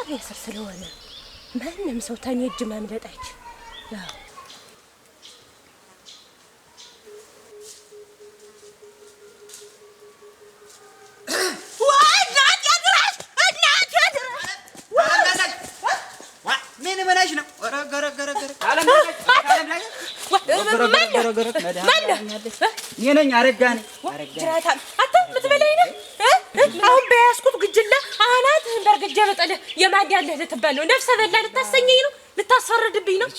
እግሬ ስር ስለሆነ ማንም ሰው ተኔ እጅ ማምለጥ አይችል። ያው የነኝ አረጋኝ አሁን በያዝኩት ግጅላ አናት በርግጄ በጠለ የማን ያለህ ልትባለው ነፍሰ በላ ልታሰኘኝ ነው ልታስፈርድብኝ ነው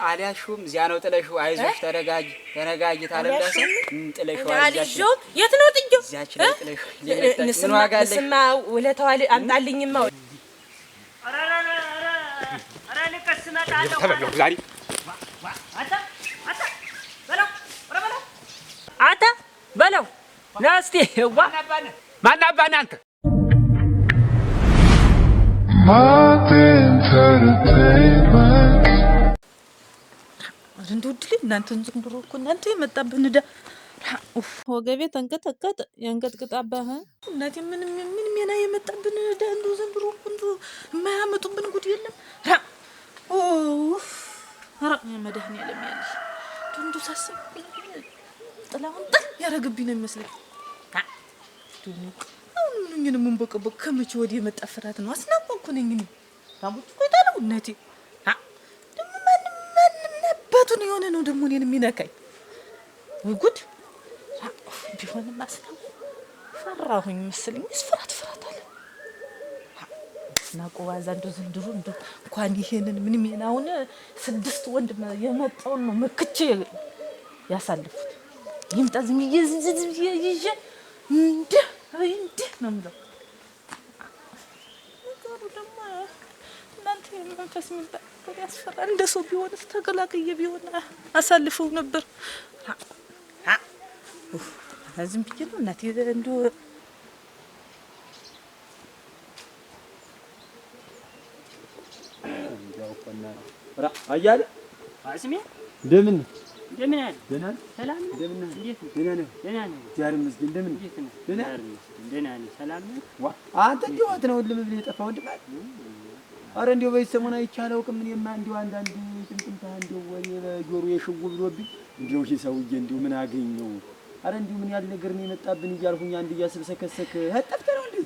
አልያሹም እዚያ ነው ጥለሽው አይዞሽ ተረጋጊ ተረጋጊ ታለላሰ ጥለሽው አልያሹም የት ነው ጥጆ እዚያች ላይ ጥለሽው ምን ዋጋ አለሽ ስማ ወለታው አምጣልኝማ አረ ልቀስ መጣለው ተበለው ዛሬ አታ በለው ናስቲ ዋ ማናባና አንተ እንድውድል እናንተን ዘንድሮ እኮ እናንተ የመጣብን ዳ ወገቤ ተንቀጠቀጠ ያንቀጥቅጣባህ እናቴ ምንም ሜና የመጣብን ዳ እንደው ዘንድሮ እንዶ የማያመጡብን ጉድ የለም ኧረ መድኃኒዓለም ያለሽ እንደው ሳስብ ጥላውን ጥል ያረግብኝ ነው የሚመስለኝ ምንም መንበቀበቅ ከመቼ ወዲህ የመጣ ፍራት ነው አስናቆኩ ነኝ እኔ ታሙት እኮ ይታለው እናቴ ደሞ ማንም ነባቱ ነው የሆነ ነው ደሞ እኔን የሚነካኝ ወይ ጉድ ቢሆንም አስናቆ ፈራሁኝ መስለኝ ፍራት አለ አስናቆ ዋዛ እንደው ዘንድሮ እንደው እንኳን ይሄንን ምን ሜናውን 6 ወንድ የመጣውን ነው መክቼ ያሳልፉት ይምጣ ዝም ይይዝ እንደ ነው የምለው ነገሩ ደግሞ እናንተ መንፈስ የሚባል ያስፈራል እንደ ሰው ቢሆንስ ተገላግዬ ቢሆን አሳልፈው ነበር ዝም ብዬ ነው እናቴ እንደው አያለ አስሜ እንደምን አለ ደህና ሰላም እንደምን እንዴት ደህና ነህ ዛሬ መስጊድ እንደምን ደህና ነህ ሰላም ነህ ዋ አንተ እንዴት ነው ልም ብለህ የጠፋው እንድማል አረ እንደው በይሰሞና ይቻለው ቅም እኔማ እንደው አንዳንድ ጥምጥምታ እንደው ወሬ በጆሮ የሽው ብሎብኝ እንደው ይሄ ሰውዬ እንደው ምን አገኘው አረ እንደው ምን ያለ ነገር ነው የመጣብን እያልኩኝ አንድ እያስብሰከሰክ ህጠፍተ ነው እንዴ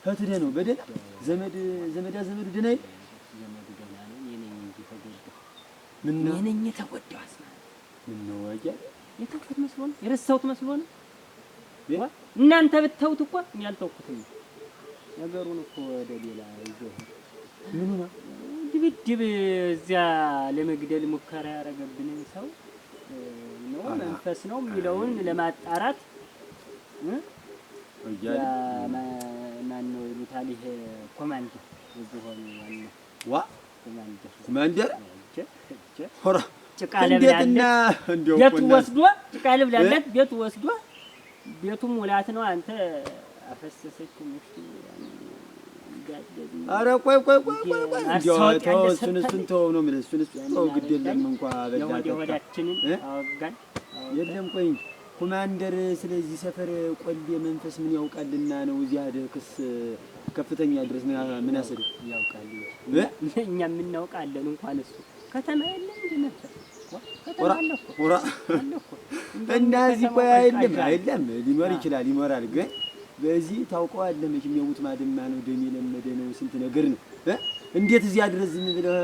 ህትደ ነው በደና ዘመድ ደና ይል ዘመድ ደና ነው የኔን እንጂ ተጎዳው ምን ነው የኔን የተጎዳው አስማ ምን ነው ወያ የተውኩት መስሎ ነው የረሳሁት መስሎ ነው እናንተ ብትተውት እኮ ያልተውኩት ነገሩን እኮ ወደ ሌላ ይዞ ምን ነው ድብድብ እዚያ ለመግደል ሙከራ ያረገብንን ሰው ነው መንፈስ ነው የሚለውን ለማጣራት ወያ ማነው ይሉታል ይሄ ኮማንደር ዝሆን ዋ ኮማንደር ሆራ ጭቃ ለብላና ቤቱ ወስዶ ጭቃ ለብላለት ቤቱ ወስዶ ቤቱ ሙላት ነው አንተ አፈሰሰች ምሽቱ አረ ቆይ እንዲያው እሱን ተው ነው ማለት እሱን ተው ግድ የለም እንኳን ወዳችንን አወጋን የለም ቆይ ኮማንደር ስለዚህ ሰፈር ቆሌ መንፈስ ምን ያውቃልና ነው እዚያ ደክስ ከፍተኛ ድረስ ምን ያሰዱ ያውቃል እኛ ምን እናውቃለን እንኳን እሱ ከተማ የለም እንደነበር ከተማ ወራ እንደዚህ ቆይ አይደለም ሊኖር ይችላል ይኖራል ግን በዚህ ታውቀዋለህ መቼም የሙት ማደማ ነው ደም የለመደ ነው ስንት ነገር ነው እንዴት እዚያ ድረስ ዝም ብለህ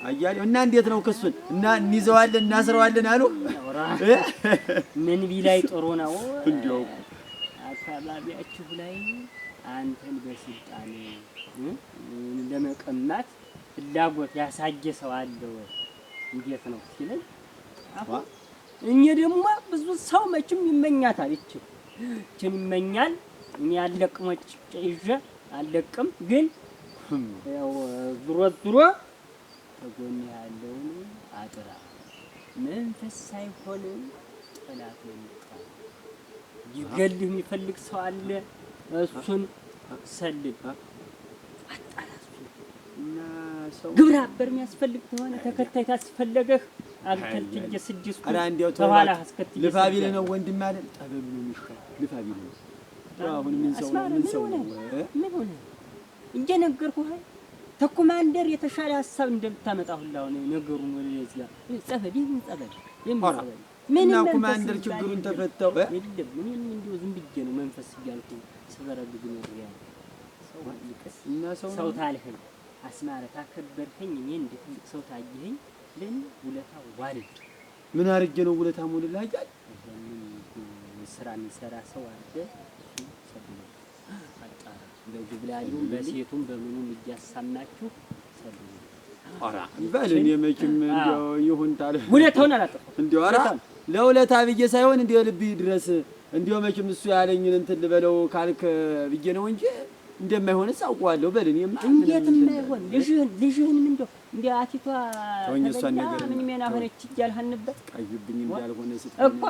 አያሌው እና እንዴት ነው ክሱን እና እንይዘዋለን እናስረዋለን አሉ ምን ቢላይ ጥሩ ነው እንዴው አካባቢያችሁ ላይ አንተን በስልጣን ለመቀማት ፍላጎት ያሳየ ሰው አለ ወይ እንዴት ነው ሲለኝ አሁን እኛ ደግሞ ብዙ ሰው መቼም ይመኛታል እቺን ይመኛል እኔ አለቅሞች ይዤ አለቅም ግን ያው ዙሮ ተጎን ያለውን አጥራ መንፈስ ሳይሆን ጠላት ነው ይገልህ የሚፈልግ ሰው አለ እሱን ሰልል አጣራሱ እና ሰው ግብረ አበር የሚያስፈልግ ከሆነ ተከታይ ታስፈልገህ አልከትዬ ስድስቱ ኧረ እንዲያው ተኋላ አስከትዬ ልፋ ቢልህ ነው ወንድም ማለት ጠበብ ነው የሚሻለው። ልፋ ቢልህ ነው። አሁን ምን ሰው ነው ምን ሆነ እየነገርኩህ ተኮማንደር የተሻለ ሀሳብ እንደምታመጣ ሁላ ነው ነገሩን። ወደዚያ ጸበል ይሄን ጸበል ምን ኮማንደር ችግሩን ተፈታው የለም። ምንም እንደው ዝም ብዬ ነው መንፈስ እያልኩ ስበረግግ ነው ያለው። ሰው ይቀስ እና ሰው ታልህን አስማረ ታከበርከኝ እኔ እንደ ትልቅ ሰው ታየኸኝ። ለኔ ውለታ ዋልድ ምን አርጀ ነው ውለታ ሞልልህ አያል ስራ የሚሰራ ሰው አለ ሰብለ አጣራ በጅብላሊው በሴቱም በምኑም እያሳናችሁ ሰብለ አራ ባልን የመኪም እንደው ይሁን ታለ ውለታውን አላጠፋም። እንደው አራ ለውለታ ብዬ ሳይሆን እንደው ልብ ድረስ እንደው መኪም እሱ ያለኝን እንትን ልበለው ካልክ ብዬ ነው እንጂ እንደማይሆንስ አውቀዋለሁ። በልን እንዴት የማይሆን ልጅህን እንደው እንደ አቲቷ ተወኝሷን ነገር ምን ሜና ሆነች እያልህ ነበር። ቀይብኝ እንዳልሆነ እኮ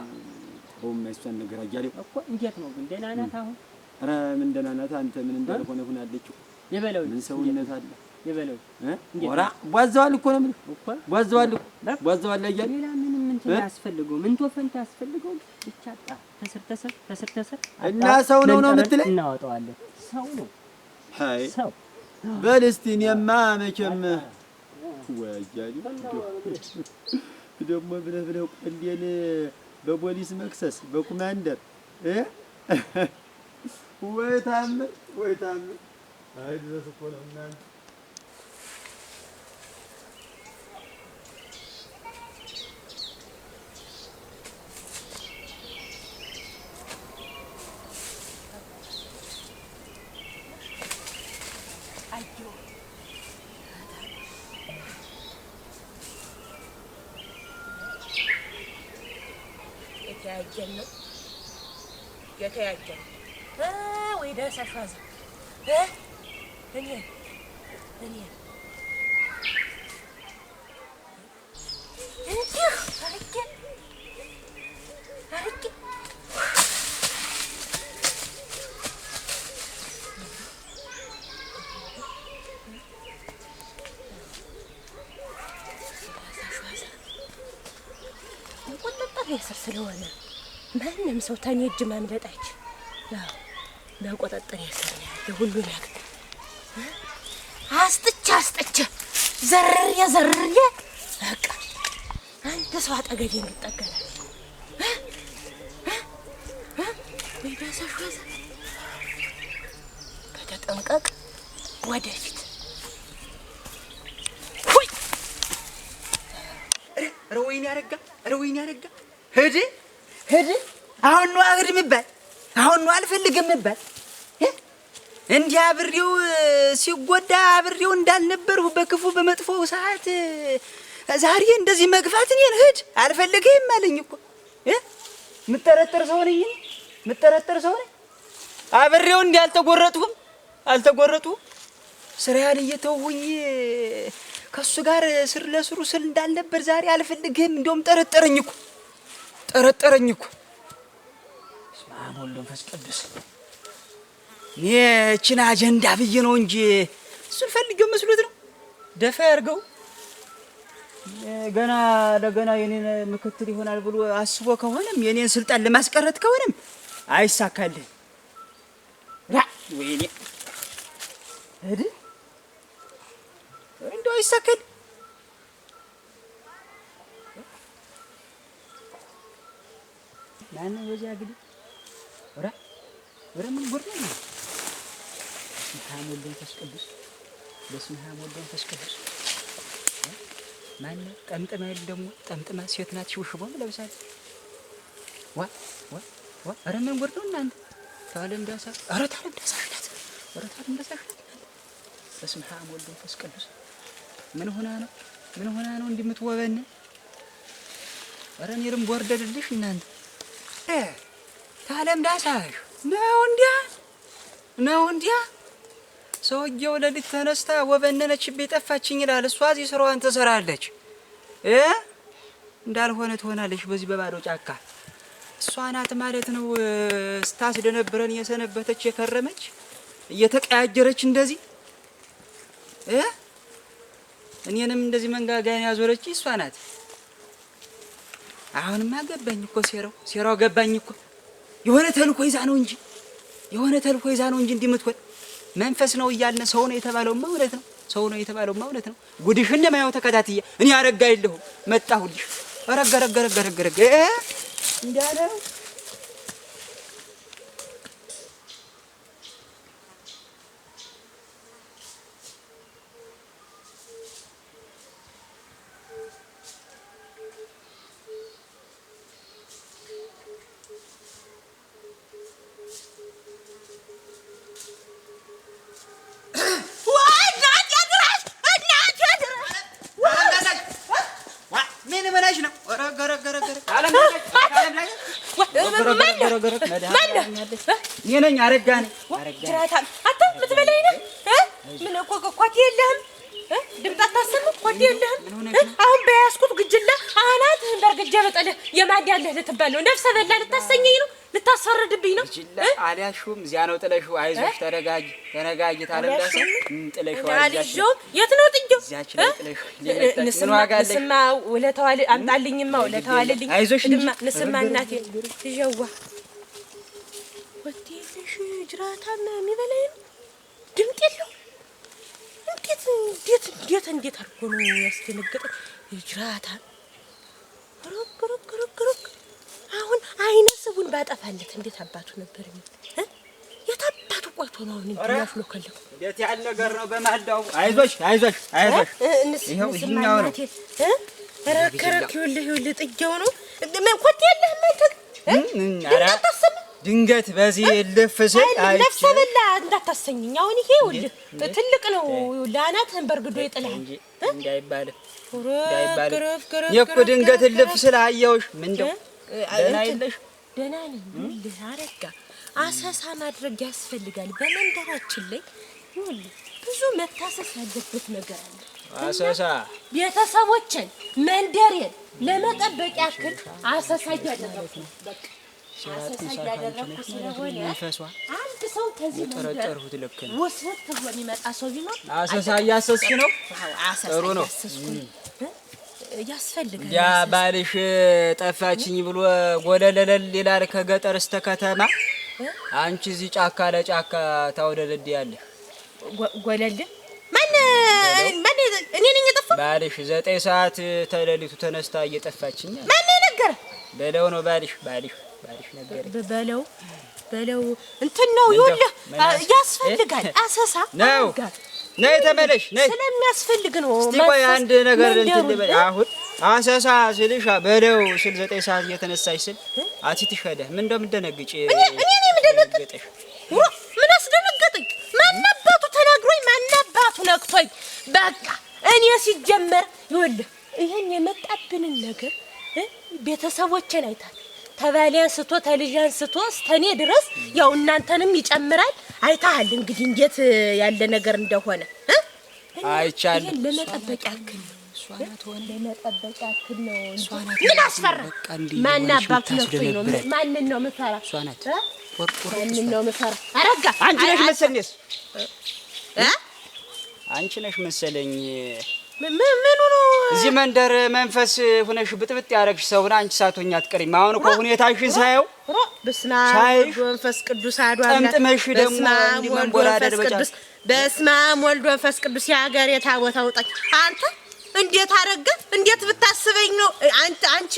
በእሷን ነገር አያሌው እኮ እንዴት ነው ግን ደህና ናት አሁን? ኧረ ምን ደህና ናት። አንተ ምን እንዳልሆነ ሆናለች የበለው ምን ሰውነት አለ የበለው ወራ ቧዘዋል እኮ ነው እኮ ቧዘዋል አያሌው ሌላ ምንም እንትን ያስፈልገው ምን ተፈንታ ያስፈልገው ብቻ ተስር እና ሰው ነው የምትለኝ? እናወጣዋለን ሰው ነው ሃይ ሰው በል እስቲ እኔማ መቼም ወያሌው ደግሞ ብለህ ቆንዴን በፖሊስ መክሰስ በኮማንደር ወይ ታምር አይ ድረስ እኮ ነው እናንተ የተያጀን ወይ ደሳሻዛ እኔ እንዲህ አርጌ ቁጥጥር የስር ስለሆነ ማንም ሰው ተኔ እጅ ማምለጥ አይችል። ያው በቁጥጥር የስር ነው ያለ ሁሉ ነገር። አስጥቼ ዘርሬ በቃ አንተ ሰው አጠገቤ እንድጠገናል ወይ ዳሳሽ ወዘ በተጠንቀቅ ወደፊት ሁይ ረወይን ያረጋ ሄድ አሁን ነው አግድ ምባል አሁን ነው አልፈልግም ምባል እንዲህ አብሬው ሲጎዳ አብሬው እንዳልነበርሁ በክፉ በመጥፎ ሰዓት ዛሬ እንደዚህ መግፋት እኔን ሂድ አልፈልግም አለኝ እኮ ምጠረጠር ሰው ነኝ አብሬው እንዲህ አልተጎረጥሁም ስራዬን እየተውኝ ከሱ ጋር ስር ለስሩ ስል እንዳልነበር ዛሬ አልፈልግም እንደውም ጠረጠረኝ እኮ ስማም ወልድ መንፈስ ቅዱስ እኔ እችን አጀንዳ ብዬ ነው እንጂ እሱን ፈልጌው መስሎት ነው ደፋ ያርገው ገና ለገና የኔን ምክትል ይሆናል ብሎ አስቦ ከሆነም የኔን ስልጣን ለማስቀረት ከሆነም አይሳካልህ ወይኔ እድ እንደው አይሳካል ማነው ወዲያ ግዲ ወራ ምን ጉድ ነው? በስመ አብ ወወልድ ወመንፈስ ቅዱስ ማነው? ጠምጥማ ይል ደግሞ ጠምጥማ ሴት ናት ሽውሽቦም ለብሳለች። ዋ ኧረ ምን ጉድ ነው እናንተ? ታለም ዳሳ ኧረ ታለም ዳሳ ናት። በስመ አብ ወወልድ ወመንፈስ ቅዱስ ምን ሆና ነው እንዲህ የምትወበን? ኧረ እኔንም ጎርደድልሽ እናንተ ታለም ዳሳሽ ነው እንዲያ ሰውየው ለሊት ተነስታ ወበነነችብኝ ጠፋችኝ ይላል። እሷ እዚህ ስራዋን ትሰራለች እንዳልሆነ ትሆናለች በዚህ በባዶ ጫካ። እሷ ናት ማለት ነው ስታስደነብረን የሰነበተች የከረመች እየተቀያጀረች እንደዚህ እኔንም እንደዚህ መንጋጋን ያዞረች እሷ ናት። አሁንማ ገባኝ እኮ ሴራው ገባኝ እኮ። የሆነ ተልኮ ይዛ ነው እንጂ እንዲህ የምትሆን መንፈስ ነው እያልን ሰው ነው የተባለውማ እውነት ነው። ጉድሽን ለማየው ተከታትዬ እኔ አረጋ የለሁም መጣሁልሽ። ረገረገረገረገረገ እንዳለ ነኝ አረጋ ነኝ። ጅራታም አንተ የምትበላኝ ነህ? ምን እኮ ኮቴ የለህም? ድምፅ አታሰማም? ኮቴ የለህም? አሁን በያዝኩት ግጅላ አናትህን በርግጄ በጠልህ የማን ያለህ ልትባል ነው? ነፍሰ በላ ልታሰኘኝ ነው? ልታስፈርድብኝ ነው? አልያዝሽውም። እዚያ ነው ጥለሽው። አይዞሽ ተረጋጊ ታለላሰ ጥለሽው። አልይዤውም። የት ነው ጥዬው? እዚያች ላይ ጥለሽው። ምን ዋጋ አለሽ? ንስማ ውለታዋል አምጣልኝማ ውለታዋልልኝ። አይዞሽ ንስማ እናቴ ትጀዋ ወዴልሽ ጅራታም የሚበላኝ ነው። ድምጥ የለው። እንዴት አድርጎ ነው ያስደነገጠኝ? ጅራታም ሩክ አሁን አይነ ስቡን ባጠፋለት እንዴት አባቱ ነበር የታባቱ ቆይቶ ነው አሁን ያፍሎከለው። እንዴት ያለ ነገር ነው በማልዳው? አይዞሽ ይሄው ይኛው ነው ረከረክ ይኸውልህ ጥያው ነው ኮቴ የለህም አንተ ድንገት በዚህ ልፍስል ነፍሰ በላ እንዳታሰኝኝ። አሁን ይሄ ይኸውልህ ትልቅ ነው ለአናትህን በርግዶ ይጥላል እንዳይባል የእኮ ድንገት ልፍስል አየሁሽ። ምንድነው ደህና ነኝ አረጋ። አሰሳ ማድረግ ያስፈልጋል። በመንደራችን ላይ ይኸውልህ ብዙ መታሰስ ያለበት ነገር አለ። አሰሳ ቤተሰቦችን መንደሬን ለመጠበቅ ያክል አሰሳ እያደረኩ በቃ አሰሳያደረኩ ስለሆነ አንድ ሰው ከዚህ ጠረጠርሁት። ልክ ነው። ወስወት ብሎ የሚመጣ ሰው ቢኖር አሰሳ እያሰስሽ ነው። ጥሩ ነው። ያስፈልጋል። ያ ባልሽ ጠፋችኝ ብሎ ጎለለለል ይላል ከገጠር እስከ ከተማ። አንቺ እዚህ ጫካ ለጫካ ታውደለድ ያለሽ ጎለል ማን እኔ ነኝ የጠፋው? ባልሽ 9 ሰዓት ተለሊቱ ተነስታ እየጠፋችኝ ማን ነገር በለው ነው ባልሽ ነገር በለው እንትን ነው ይኸውልህ ያስፈልጋል። አሰሳ ነው ነይ ተመለሽ ነይ ስለሚያስፈልግ ነው። እስቲ ቆይ አንድ ነገር እንትን ልበል። አሁን አሰሳ ስልሽ በለው ስል 9 ሰዓት እየተነሳሽ ስል አቲትሽ ሄደ ምን እንደምደነግጭ እኔ የምደነግጥሽ ምን አስደነገጠኝ? ማናባቱ ተናግሮኝ ማናባቱ ነክቶኝ በቃ እኔ ሲጀመር ይኸውልህ ይሄን የመጣብንን ነገር ቤተሰቦቼን አይታል ተባሊያን ስቶ ተልጃን ስቶ እስተኔ ድረስ ያው እናንተንም ይጨምራል። አይታል እንግዲህ እንዴት ያለ ነገር እንደሆነ አይቻልም። ለመጠበቅ ያክል ነው። ምን አስፈራ? ማን አባቱ ነክቶኝ ነው? ማንን ነው የምፈራ? ማንን ነው የምፈራ? አረጋ አንቺ ነሽ መሰለኝ አንቺ ነሽ መሰለኝ ምኑ ነው እዚህ መንደር መንፈስ ሆነሽ ብጥብጥ ያረግሽ ሰውና አንቺ ሳቶኛ አትቀሪም። አሁን እኮ ሁኔታሽን ሳየው በስመ አብ መንፈስ ቅዱስ አሐዱ አምላክ ጠምጥመሽ ደግሞ እንዲመንቦራደር በቃ በስመ አብ ወልድ መንፈስ ቅዱስ ያገር የታቦት አውጣኝ። አንተ እንዴት አረጋ? እንዴት ብታስበኝ ነው አንቺ?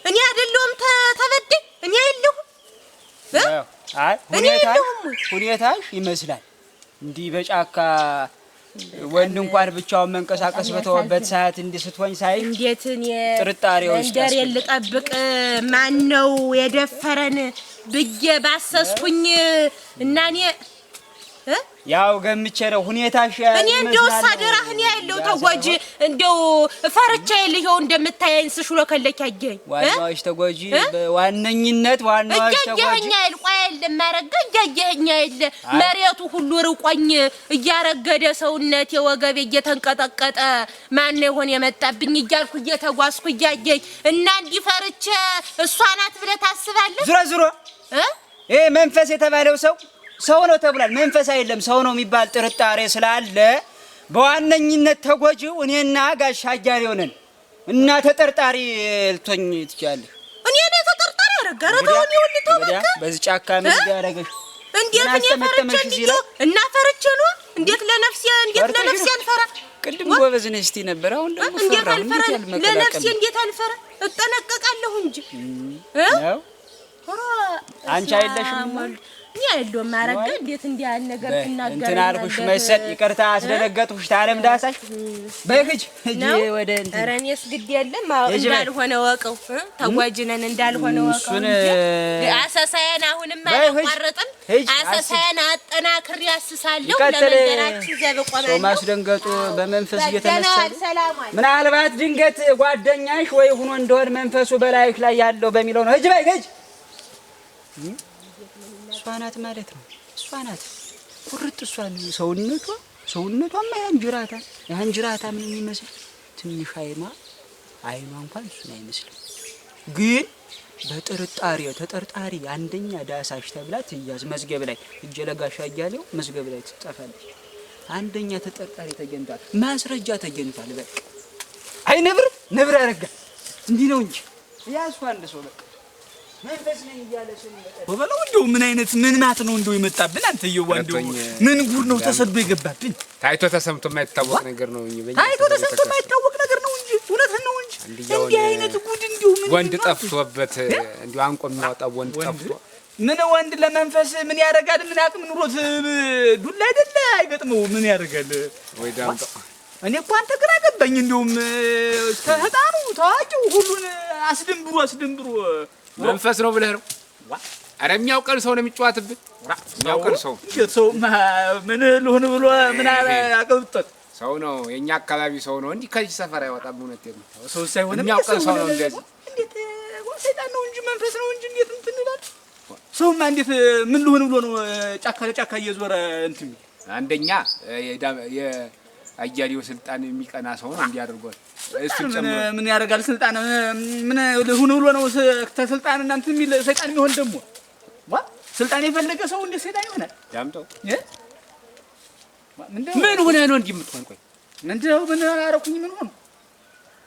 እኔ አይደለሁም ተበደኝ እኔ አይደለሁም። አይ ሁኔታሽ ይመስላል እንዲህ በጫካ ወንድ እንኳን ብቻውን መንቀሳቀስ በተወበት ሰዓት እንዲህ ስትሆኝ ሳይ እንዴት እኔ ጥርጣሬ ውስጥ እንደሬን ልጠብቅ ማን ነው የደፈረን ብዬ ባሰስኩኝ እና እኔ ያው ገምቼ ነው ሁኔታሽ እኔ እንደው ሳደራህን ያለው ተጓጂ እንደው ፈርቻ ይልየው እንደምታየኝ ስሽሎ ከለክ ያገኝ ዋናዎች ተጓጂ በዋነኝነት ዋናዎች ተጓጂ እያየኛ ይልቋል ለማረጋ እያየኛ ይል መሬቱ ሁሉ ርቆኝ እያረገደ ሰውነት የወገቤ እየተንቀጠቀጠ ማን ይሆን የመጣብኝ እያልኩ እየተጓዝኩ እያየኝ እና እንዲፈርቼ እሷ ናት ብለህ ታስባለህ? ዙሮ ይሄ መንፈስ የተባለው ሰው ነው ተብሏል። መንፈስ አይደለም ሰው ነው የሚባል ጥርጣሬ ስላለ በዋነኝነት ተጎጂው እኔና ጋሽ አያሌው ነን። እና ተጠርጣሪ ልትሆኝ ትችያለሽ። እኔ ነኝ ተጠርጣሪ አረጋራታውን ይወልተው በቃ በዚህ ጫካ ምን ያደረገሽ? እንዴት እኔ ፈርቼ እና ፈርቼ ነው እንዴት ለነፍሴ አልፈራ? ቅድም ጎበዝ ነሽ እስቲ ነበር። አሁን ደግሞ ፈራሁ። ለነፍሴ እንዴት አልፈራ? እጠነቀቃለሁ እንጂ ነው አንቺ አይደለሽም ማለት እኔ አይደለም ማረጋ እንዴት እንዲህ ያለ ነገር ትናገር እንትን አልኩሽ መሰል። ይቅርታ አስደነገጥኩሽ። ታለም ዳሳሽ በግጅ እጂ ወደ እንትን ኧረ እኔስ ግድ የለም እንዳልሆነ ወቀው ተጓጅነን እንዳልሆነ ወቀው እሱን አሰሳየን አሁንም አልቋረጥም። አሰሳየን አጠናክሬ ያስሳለሁ። ለመንደራችን ዘበቆማለሁ። ሰው ማስደንገጡ በመንፈስ እየተመሰለ ምናልባት ድንገት ጓደኛሽ ወይ ሆኖ እንደሆነ መንፈሱ በላይሽ ላይ ያለው በሚለው ነው። እጅ በይ ግጅ እሷ ናት ማለት ነው። እሷ ናት ቁርጥ እሷ ነው ሰውነቷማ ያንጅራታ ምን የሚመስል ትንሽ አይኗ እንኳን እሱን አይመስልም። ግን በጥርጣሬ ተጠርጣሪ አንደኛ ዳሳሽ ተብላ ትያዝ መዝገብ ላይ እጀ ለጋሻ እያለው መዝገብ ላይ ትጻፋለች። አንደኛ ተጠርጣሪ ተገኝቷል፣ ማስረጃ ተገኝቷል። በቃ አይ ነብር አረጋ እንዲህ ነው እንጂ ያሱ አንድ ሰው በቃ መንፈስ ነኝ እያለ ወበለው እንደው ምን አይነት ምን ማት ነው እንደው ይመጣብን? አንተየው እንደው ምን ጉድ ነው ተሰዶ ይገባብን? ታይቶ ተሰምቶ የማይታወቅ ነገር ነው እንጂ ታይቶ ተሰምቶ የማይታወቅ ነገር ነው እንጂ እውነትህን ነው እንጂ እንዲህ አይነት ጉድ እንደው ምን ወንድ ጠፍቶበት እንደው አንቆ የሚያወጣው ወንድ ጠፍቶ ምን ወንድ ለመንፈስ ምን ያደርጋል? ምን አቅም ኑሮት ዱላ አይደለ አይገጥመው ምን ያደርጋል? ወይ ዳምጣ እኔ እኮ አንተ ግራ ገባኝ። እንደውም ተህጣኑ ታዋቂው ሁሉን አስደንብሩ መንፈስ ነው ብለህ ነው? ኧረ የሚያውቀን ሰው ነው የሚጫወትብን። የሚያውቀን ሰው ምን ልሁን ብሎ ምን አቀብጠት ሰው ነው የኛ አካባቢ ሰው ነው። እንዲህ ከዚህ ሰፈር አይወጣም። እውነቴን ነው። ሰው ሳይሆን የሚያውቀን ሰው ነው። እንደዚህ እንዴት ሰይጣን ነው እንጂ መንፈስ ነው እንጂ እንዴት እንትን ይላል? ሰውማ እንዴት ምን ልሁን ብሎ ነው ጫካ ለጫካ እየዞረ እንትን? አንደኛ የአያሌው ስልጣን የሚቀና ሰው ነው እንዲያደርጓል። እሱ ምን ያደርጋል? ስልጣን ምን ልሁን ብሎ ነው ተስልጣን እናንተ የሚል ሰይጣን የሚሆን ደግሞ ስልጣን የፈለገ ሰው እንደ ሰይጣን ይሆናል። ዳምጠው ምን ሆነ ነው እንዲህ የምትሆን? ቆይ እንደው ምን አረኩኝ? ምን ሆነ?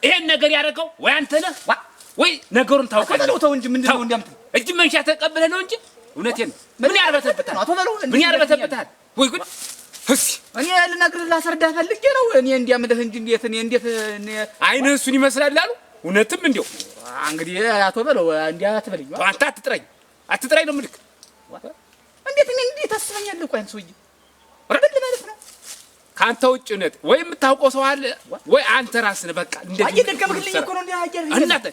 ይሄን ነገር ያደረገው ወይ አንተ ነህ ወይ ነገሩን ታውቃለህ? ተው እንጂ ምንድን ነው እንዲያምጥ እጅ መንሻ ተቀበለ ነው እንጂ እውነቴን ነው። ምን ያርበተብታል? ምን ያርበተብታል? ወይ ጉድ! እኔ ልነግርህ ላስረዳህ ፈልጌ ነው። እኔ እንዲያምልህ እንጂ እንዴት አይንህ እሱን ይመስላል አሉ። እውነትም እንደው እንግዲህ አቶ በለው እንዲያ አትበልኝ። አንተ አትጥራኝ ነው የምልህ። እንዴት ታስበኛለህ? ቆይ አንተ ሰውዬ ረበል ማለት ነው። ካንተ ውጭ እውነት ወይ የምታውቀው ሰው አለ ወይ አንተ ራስህ ነህ። በቃ እንደዚህ ደገምክልኝ እኮ ነው። እንዴ አያርህ እናት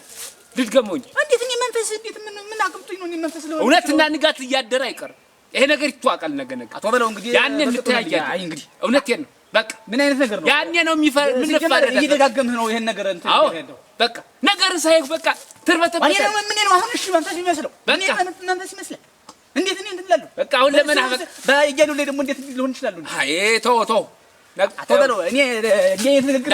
ልትገመው እንጂ እንዴት እኔ መንፈስ እንዴት ምን አቅምጦኝ ነው? እኔ መንፈስ ለሆነ እውነትና ንጋት እያደረ አይቀርም። ይሄ ነገር ይተዋቃል። ነገ አቶ በለው እንግዲህ ያኔ እንተያያለን። አይ እንግዲህ እውነቴን ነው። በቃ ምን አይነት ነገር ነው? ያኔ ነው ምን ይፈረዳል? እየደጋገምህ ነው ይሄን ነገር እንትን ያለው። በቃ ነገር ሳይክ በቃ ትርበተበተ እኔ ነው ምን ነው አሁን? እሺ መንፈስ ይመስለው እኔ መንፈስ ይመስላል። እንዴት እኔ እንትን እላለሁ? በቃ አሁን ለመናፈቅ በየሉ ላይ ደግሞ እንዴት ሊሆን ይችላል? አይ ተው አቶ በለው እኔ ንግግር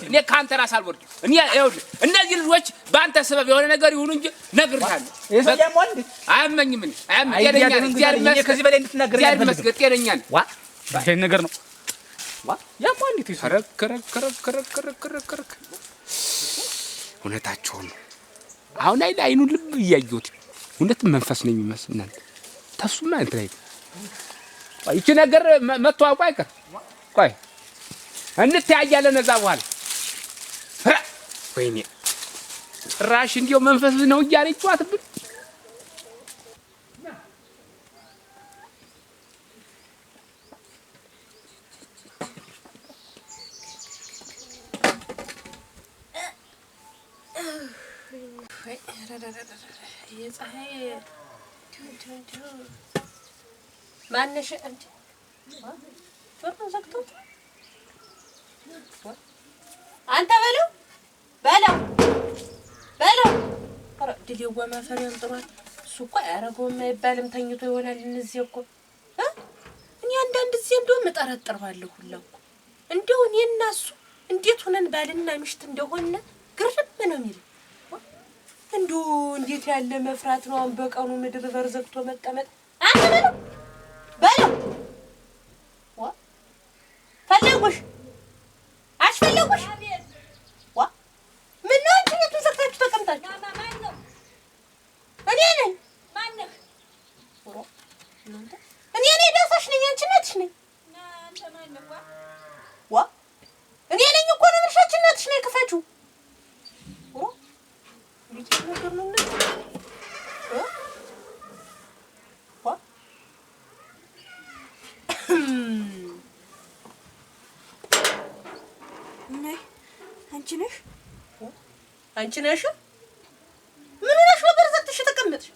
እኔ ካንተ ራስ አልወርድም። እኔ ይኸውልህ እነዚህ ልጆች በአንተ ሰበብ የሆነ ነገር ይሁኑ እንጂ ነግሬሃለሁ። አያመኝም። ከዚህ በላይ እንድትናገር ጤነኛ ነኝ። ይሄን ነገር ነው ከረክ እውነታቸውን ነው። አሁን አይኑን ልብ እያየሁት እውነትም መንፈስ ነው የሚመስል እናንተ ተሱማ እንትን ላይ ይቺ ነገር መተዋወቁ አይቀር። ቆይ እንተያያለን እዛ በኋላ። ወይኔ ጭራሽ እንዲያው መንፈስ ነው እያለ ይጫወትብን። የፀሐይ ማነሽ እንዴ? በሩን ዘግቶት አንተ በለው ኧረ ድሌዋ ማፈሪያም ጥሯል። እሱ እኮ አያረገውም አይባልም። ተኝቶ ይሆናል። እነዚህ እኮ እኔ አንዳንድ ጊዜ እንደውም እጠረጥረዋለሁ ሁላ እኮ እንደው እኔ እና እሱ እንዴት ሆነን ባልና ሚስት እንደሆነ ግርም ነው የሚለው። እንደው እንዴት ያለ መፍራት ነው አሁን በቀኑ ምድር በር ዘግቶ መቀመጥ። አንተ በለው ፈለጉሽ አስፈለጉሽ ምን ነገር ነው አንቺ ነሽ ምን ነሽ ነበር ዘግተሽ ተቀመጥሽ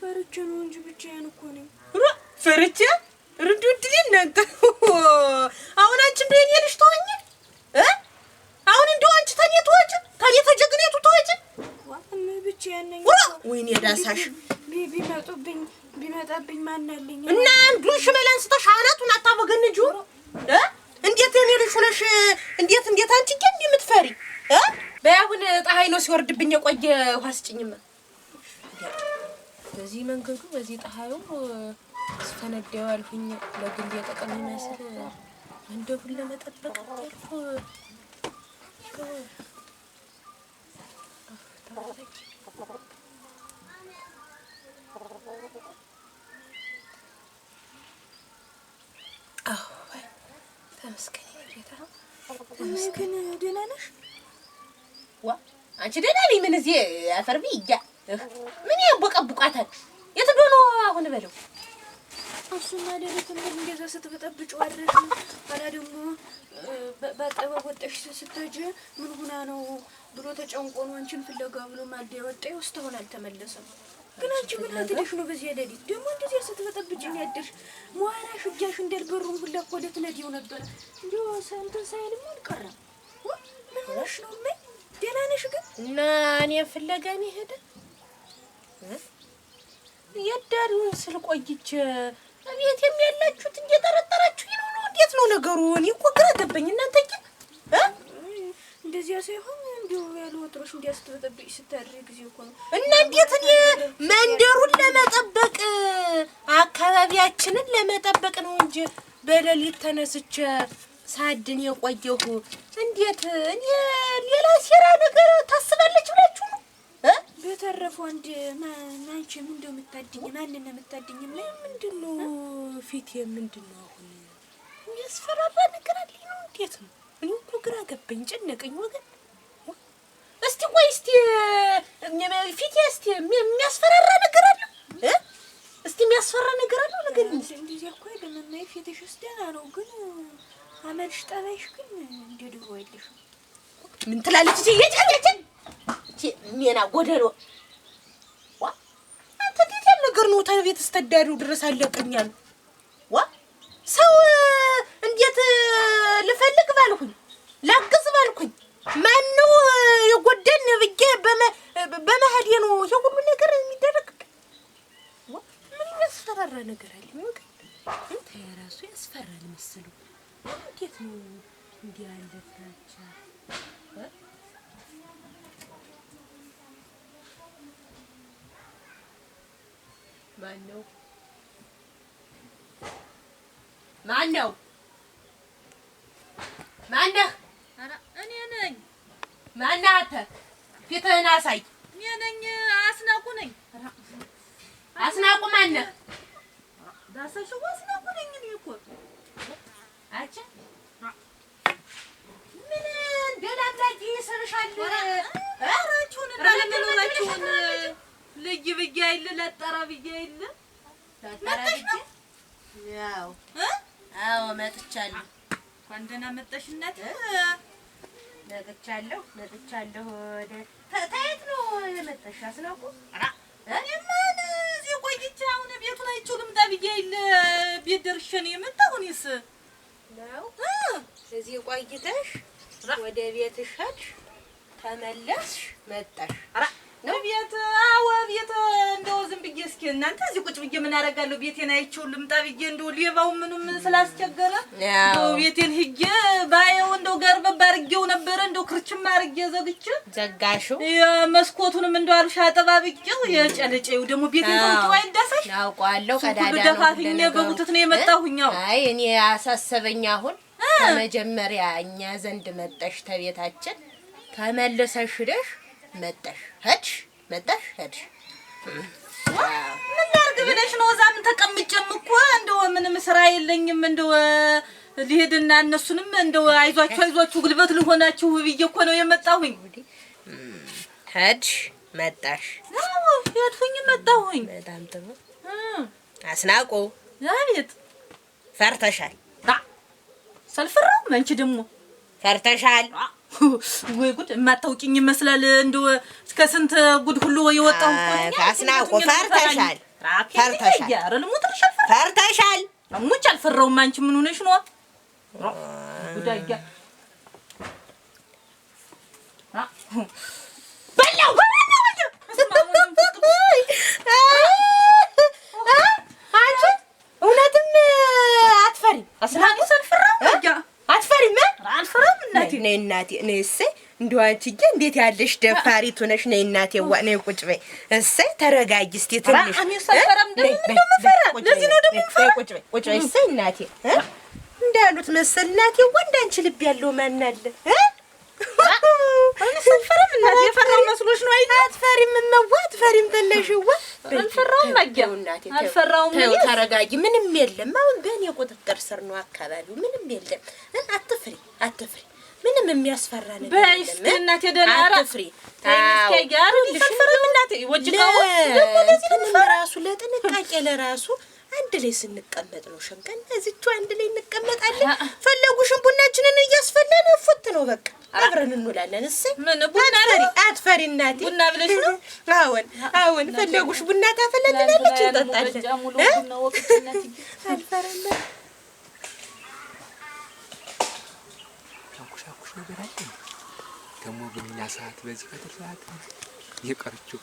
ፈርቼ ነው እንጂ ብቻዬን እኮ ነኝ ፈርቼ ርዱድሊ እናንተ አሁን አንቺ እንደው የኔ ልጅ ተወኝ አሁን እንደው አንቺ ታኔ ተወጭ ታኔ ተጀግኔቱ ተወጭ ብቻዬን ነኝ ወይኔ ዳሳሽ ቢመጣብኝ ማን አለኝ እና አንዱን ሽመል አንስተሽ አናቱን አታወገንጁ እንዴት የኔ ልጅ ሆነሽ እንዴት አንቺ እንዴ የምትፈሪ በያሁን ፀሐይ ነው ሲወርድብኝ የቆየ ውሃ ስጭኝማ በዚህ መንገዱ በዚህ ፀሐዩ ስፈነዳው አልኩኝ ለግል የጠቀም ይመስል እንደሁን ለመጠበቅ አልኩ ተመስገን ጌታ ተመስገን ደህና ነሽ አንቺ ደህና ነኝ ምን እዚህ አፈር ቢያ ምን ያቦቀቡቃታል የት ዶኖ አሁን በለው እሱማ ደረተ ምን እንደዛ ስትበጠብጪው አድረሽ ባላ ደግሞ ባጣባ ወጣሽ ስትሄጂ ምን ሆና ነው ብሎ ተጨንቆ ነው አንቺን ፍለጋ ብሎ ማልደ ወጣይ ውስጥ ሆነ አልተመለሰም ግን አንቺ ምን አድርሽ ነው በዚህ ሌሊት ደግሞ እንደዚህ ስትበጠብጪኝ ያድርሽ ሞራሽ እጃሽ እንደልበሩን ሁላ እኮ ልትነዲው ነበር እንደው ሰንተን ሳይልም አልቀረም ምን ሆነሽ ነው ምን ደህና ነሽ ግን እና እኔ ፍለጋ ነው ሄደ የዳሩን ስልቆይች አቤት የሚያላችሁት እየተረጠራችሁ ነው እንዴት ነው ነገሩ እኔ እኮ ግራ ገባኝ እናንተ እንደዚያ ሳይሆን እንደው ያለው ወጥሮሽ እንዲያስተጠብቅ ስታድሪ ጊዜ እኮ ነው እና እንዴት እኔ መንደሩን ለመጠበቅ አካባቢያችንን ለመጠበቅ ነው እንጂ በሌሊት ተነስቼ ሳድን የቆየሁ እንዴት እኔ ሌላ ሴራ ነገር ታስባለች ብላችሁ ነው በተረፈው አንድ ማንቺ ምን እንደምታድኝ ማንነ የምታድኝ ምንድነው ፊቴ ምንድነው አሁን የሚያስፈራራ ነገር አለ ነው እንዴት ነው እኔ እኮ ግራ ገባኝ ጨነቀኝ ወገን እስቲ ቆይ እስቲ ፊቴ እስቲ የሚያስፈራራ ነገር አለ እስቲ የሚያስፈራ ነገር አለ ነገር እንደዚህ እኮ አይደለም እና ፊትሽ ደህና ነው ግን አመልሽ ጠባይሽ ግን እንደ ድሮ አይደለም ምን ትላለች እቺ የጨጨጨ ሚና ጎደሎ አንተ እንዴት ያለ ነገር ነው ታቤት እስተዳሪው ድረስ አለቀኛል ሰው እንዴት ልፈልግ ባልኩኝ ላግዝ ባልኩኝ ማነው የጎደን ብዬ በመሀል ነው የሁሉ ነገር የሚደረግ ምን ያስፈራራ ነገር አለ ወገን እንት የራሱ ያስፈራል መሰሉ እንዴት ነው እንዲህ ያለ ፍራቻ ማነው ኧረ እኔ ነኝ ማነህ አንተ ፊትህን አሳይ እኔ ነኝ አስናቁ ነኝ አስናቁ ማነህ ዳሰሽው አስናቁ ነኝ እኔ እኮ አንቺ ምን እንደላላጂ ይሰርሻል አራችሁን እንደለመናችሁን ልጅ ብዬ አይደል ለጠራ ብዬ አይደል መጥተሽ ነው ያው አዎ መጥቻለሁ እንኳን ደህና መጣሽ እናት መጥቻለሁ ታየት ነው መጣሽ አስናቁ እኔማ እዚህ ቆይቼ አሁን ቤቱን አይቼው ልምጣ ብዬ አይደል ቤት ደርሼ ነው የመጣሁ እኔስ ነው እዚህ ቆይተሽ ወደ ቤትሽ ሄድሽ ተመለስሽ መጣሽ ነው ቤት አዎ ቤት እንደው ዝም ብዬ እስኪ እናንተ እዚህ ቁጭ ብዬ ምን አደርጋለሁ ቤቴን አይቼው ልምጣ ብዬ እንደው ሌባው ምንም ስላስቸገረ እንደው ቤቴን ሂጄ ባየው እንደው ጋር በባርጌው ነበር እንደው ክርችም አርጌ ዘጋሽው መስኮቱንም እንደው አልሻ አጠባብቄው የጨለጨው ደግሞ ቤቴን ተውጪው አይዳሰሽ ያውቃለሁ ቀዳዳ ነው ደፋፍኝ በቡትት ነው የመጣሁኛው አይ እኔ ያሳሰበኝ አሁን ከመጀመሪያ እኛ ዘንድ መጣሽ ተቤታችን ተመለሰሽ ሄደሽ መጣሽ ሄድሽ ምን ላድርግ ብለሽ ነው እዛ ምን ተቀምጬም እኮ እንደው ምንም ስራ የለኝም እንደው ልሄድና እነሱንም እንደው አይዟችሁ ጉልበት ልሆናችሁ ብዬ እኮ ነው የመጣሁኝ ሄድሽ መጣሽ? አዎ ያድኩኝ መጣሁኝ። በጣም ጥሩ። አስናቁ አቤት። ፈርተሻል? ሳልፈራው አንቺ ደግሞ ፈርተሻል? ወይ ጉድ! የማታውቂኝ ይመስላል። እንደው እስከ ስንት ጉድ ሁሉ የወጣው እኮ ነው። አስናቁ ፈርተሻል? ፈርተሻል? ኧረ ልሙትልሽ አልፈራም። ፈርተሻል? ሙች አልፈራውም። አንቺ ምን ሆነሽ ነው? ጉዳያ በላው አንቺ እውነትም አትፈሪ? አስናቁ ሳልፈራው አትፈሪም? አልፈራም። እናቴ ነይ እናቴ ነይ። እሰይ እንደው አንቺዬ እንዴት ያለሽ ደፋሪቱ ነሽ። ነይ እናቴ ዋ ነይ ቁጭ በይ። እሰይ ተረጋጊ እስቲ ትንሽ። እኔ ሳልፈራም ደግሞ ፈራ። ለዚህ ነው ደግሞ ፈራ። ቁጭ በይ ቁጭ በይ። እሰይ እናቴ እንዳሉት መሰል እናቴ ወንድ አንቺ ልብ ያለው ማን አለ? እኔ ሳልፈራም እናቴ የፈራው መስሎሽ ነው? አይደል? አትፈሪም? እመዋ አትፈሪም? ተለሽዋ አልፈራውም። አያ አልፈራውም። ተረጋጊ። ምንም የለም። አሁን በእኔ ቁጥጥር ስር ነው አካባቢው። ምንም የለም። አትፍሪ አትፍሪ። ምንም የሚያስፈራ ነገር በይስቲ እናቴ ደህና አትፍሪ። አልፈራም እናቴ ወጅታው ደግሞ ለዚህ ራሱ ለጥንቃቄ ለራሱ አንድ ላይ ስንቀመጥ ነው ሸንቀን እዚቹ አንድ ላይ እንቀመጣለን። ፈለጉሽን ቡናችንን እያስፈላን ፉት ነው በቃ አብረን እንውላለን። እሰይ ምን ቡና ነው? አትፈሪ እናቴ። ቡና ብለሽ ነው? አዎን ፈለጉሽ ቡና ታፈላልናለች እንጠጣለን። አልፈራም። ሻኩሻኩሽ ነገር አለ ደግሞ በእኛ ሰዓት በዚህ ቀጥር ሰዓት የቀረችው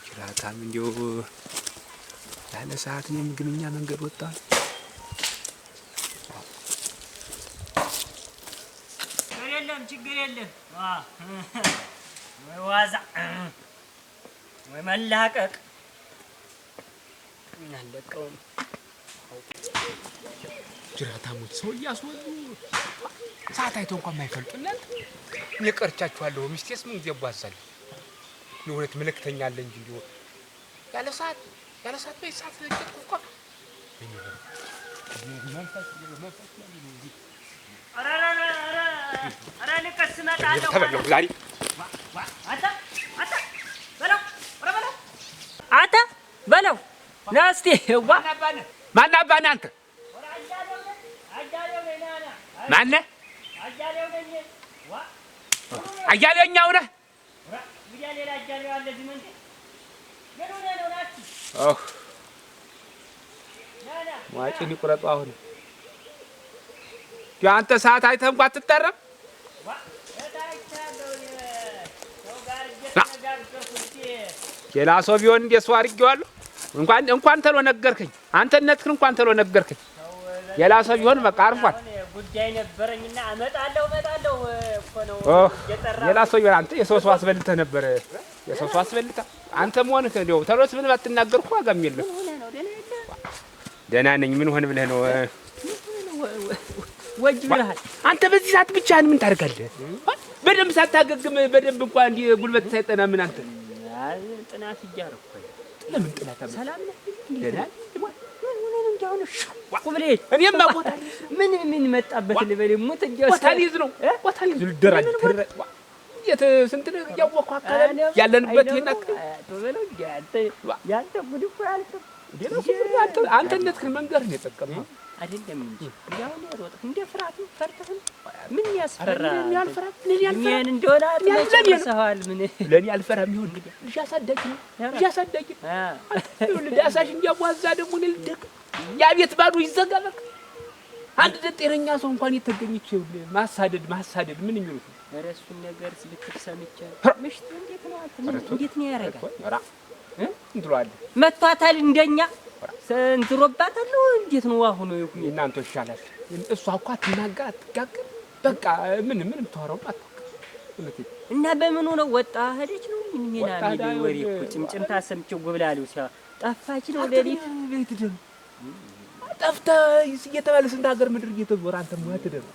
ጅራታም እንዲያው ያለ ሰዓት ነው የምግብኛ መንገድ ወጣ። የለም ችግር የለም። ወይ ዋዛ ወይ መላቀቅ እናለቀውም ጅራታሞች ሰው እያስወጡ ሰዓት አይተው እንኳን የማይፈልጡ እናንተ የቀርቻችኋለሁ። ሚስቴስ ምን ጊዜ ቧዛለሁ ለሁለት መልእክተኛ አለ እንጂ እንዲሁ ያለ ሰዓት በሰዓት ለቀቁ እኮ መንፈስ ኧረ ልቀስ እመጣለሁ ተበለው ዛሬ አንተ በለው ና እስኪ ማን አባነህ አንተ ማነህ? አያሌኛው ነህ? ዋጭን ይቁረጡ። አሁን አንተ ሰዓት አይተህ እንኳን አትጠራም። ሌላ ሰው ቢሆን እንደ ሰው አድርጌዋለሁ። እንኳን ተሎ ነገርከኝ። አንተነትህን እንኳን ተሎ ነገርከኝ። ሌላ ሰው ቢሆን በቃ አርፏል። ጉዳይ ነበረኝና እመጣለሁ እኮ ነው የጠራ። ሌላ ሰው ቢሆን አንተ የሰው ሰው አስበልተህ ነበር። የሰው ሰው አስበልተህ አንተ መሆንህ እንደው ተሎስ ምን ባትናገር እኮ ዋጋም የለም። ደህና ነኝ። ምን ሆነ ብለህ ነው? ወጅ ብለሃል አንተ በዚህ ሰዓት ብቻህን ምን ታደርጋለህ? በደንብ ሳታገግም በደንብ እንኳን እንዲህ ጉልበት ሳይጠና ምን አንተ ጥናት እያደረኩ ለምን ጥናት ሰላም ነህ? ደህና እኔማ ቦታ ምን መጣበት ልበል ሙት ቦታ ሊይዝ ነው። ቦታ ሊይዝ ልደራጅ የት ስንት ነው ያወቅሁ አካባቢ ያለንበት ይሄን ያንተ ጉድ እኮ ያልከው አንተነትህን መንገር ነው የጠቀመው አይደለም እንጂ ያው ያሮጥህ እንደ ፍራቱ ፈርተህ ምን ያስፈራ? ለኔ አልፈራም። ለኔ አልፈራም። ምን እንደሆነ አትመሰዋል። ምን ለኔ አልፈራም። ይሁን ልጅ አሳዳጊ ዳሳሽ እንዲያዋዛ ደግሞ ልደቅ ያ ቤት ባዶ ይዘጋ በቃ። አንድ ጤነኛ ሰው እንኳን የተገኘች ማሳደድ ምን የሚሉት ነው? ኧረ እሱን ነገር ልክር ሰምቻለሁ። ምሽት እንዴት ነው ያደርጋል? እንትሏል መቷታል እንደኛ እንድሮባታል። እንዴት ነው አሁን ይሁን እናንተ ይሻላል። እሷ እኮ አትናገር አትጋገር በቃ ምንም ተወራው አትወቅ እና በምን ነው ወጣ ሄደች ነው ምን ወሬ እኮ ጭምጭምታ ሰምቼው ጎብላለው ጠፋች ነው ለሊት ቤት ደም ጠፍታ እየተባለ ስንት ሀገር ምድር እየተዞረ አንተ ሞት ደም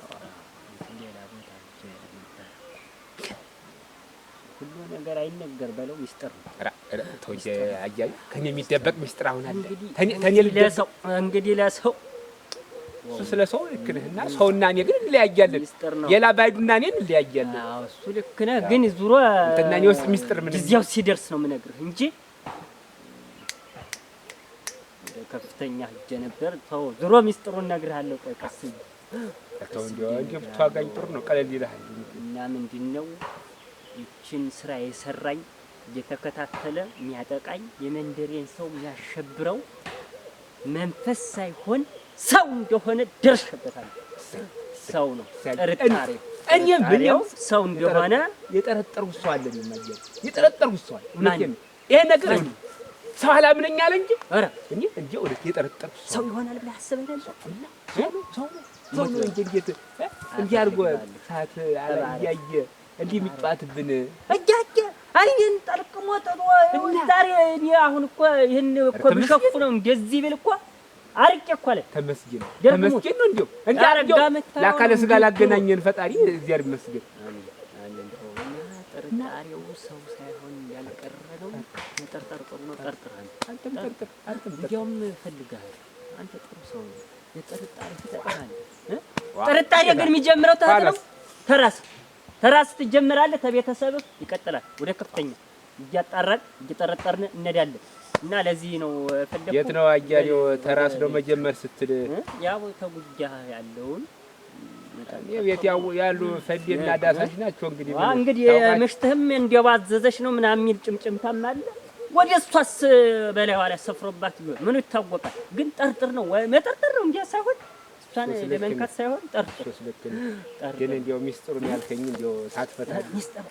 ሁሉ ነገር አይነገር በለው ሚስጥር ነው። ተውዬ አያዩ ከኔ የሚደበቅ ሚስጥር አሁን አለ። ተኔ ለሰው እንግዲህ ለሰው እሱ ስለ ሰው ልክ ነህና ሰውና እኔ ግን እንለያያለን። ሌላ ባይዱና እኔን እንለያያለን። አዎ እሱ ልክ ነህ። ግን ዙሮ እንትና እኔ ውስጥ ሚስጥር ምን ጊዜው ሲደርስ ነው የምነግርህ እንጂ ከፍተኛ ሂጅ ነበር። ተው ዙሮ ሚስጥሩን እነግርሃለሁ። ቆይ ቀስ ተው እንዲያው ብትዋጋኝ ጥሩ ነው፣ ቀለል ይልሃል። እና ምንድነው ይችን ስራ የሰራኝ እየተከታተለ የሚያጠቃኝ የመንደሬን ሰው የሚያሸብረው መንፈስ ሳይሆን ሰው እንደሆነ ደርሼበታለሁ። ሰው ነው ጥርጣሬ። እኔም ብለው ሰው እንደሆነ የጠረጠርኩት ሰው አለ። ማለት የጠረጠርኩት ሰው አለ። እውነቴን ነው። ይሄ ነገር ሰው አላምነኝ አለ እንጂ ኧረ እኔ እንጂ ወደ የጠረጠርኩት ሰው ይሆናል ብለህ አስበህ ነበር? ሰው ነው እንጂ እንዲህ አድርጎ ሰዓት እያየ እንዲህ የሚጫወትብን እያየ አይኔን ጠርቅሞ ጥሎ ዛሬ እኔ አሁን እኮ ይሄን እኮ ቢሸፉ ነው እንደዚህ ብል እኮ አርቄ እኮ አለ። ተመስገን ነው እንዴው እንዲያረጋው ለአካለ ስጋ ላገናኘን ፈጣሪ እግዚአብሔር ይመስገን። ጥርጣሬው ሰው ሳይሆን ያልቀረበው መጠርጠር ጥሩ ነው። ጠርጥራለህ አንተም ጠርጥር። እንዲያውም ፈልጋለህ አንተ ጥሩ ሰው ነው። የጥርጣሬ ትጠቅማለህ። ጥርጣሬ ግን የሚጀምረው ነው ተራስ ትጀምራለህ። ተቤተሰብህ ይቀጥላል ወደ ከፍተኛ እያጣራን እየጠረጠርን እንሄዳለን። እና ለዚህ ነው ፈለኩ። የት ነው አያሌው ተራስ ነው መጀመር ስትል ያው ተጉጃ ያለውን የት ያሉ ፈዴና ዳሳሽ ናቸው። እንግዲህ ምሽትህም እንደባዘዘሽ ነው ምናምን የሚል ጭምጭምታም አለ። ወደ እሷስ በላይ ዋላ ሰፍሮባት ይሆን ምን ይታወቃል። ግን ጠርጥር ነው ወይ መጠርጠር ነው እንዴ ሳይሆን እሷን ለመንካት ሳይሆን ጠርጥር። ግን እንደው ሚስጥሩን ያልከኝ እንደው ሳትፈታ ሚስጥር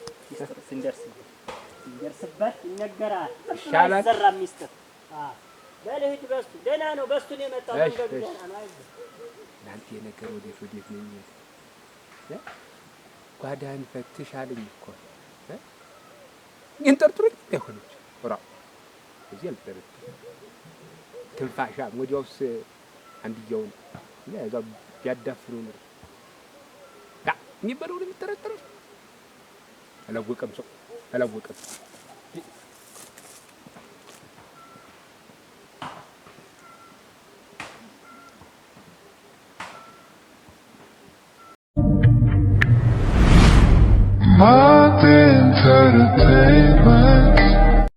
ሲደርስበት ይነገራል። ይሻላል ዘራ ሚስጥር በለህት በሱ ደህና ነው። በሱ ነው የመጣው መንገዱ ደህና ነው። አይዞህ እናንተ የነገር ወዴት ነው የሚሄድ? ጓዳን ፈትሽ አለኝ እኮ ግን ጠርጥሮኝ አይሆነች ራ እዚህ አልጠረጥርም። ትንፋሻ ወዲያውስ አንድያውን ለዛ ቢያዳፍሩ ነው የሚበለው ነው የሚጠረጠረው። አላወቀም ሰው አላወቀም። My entertainment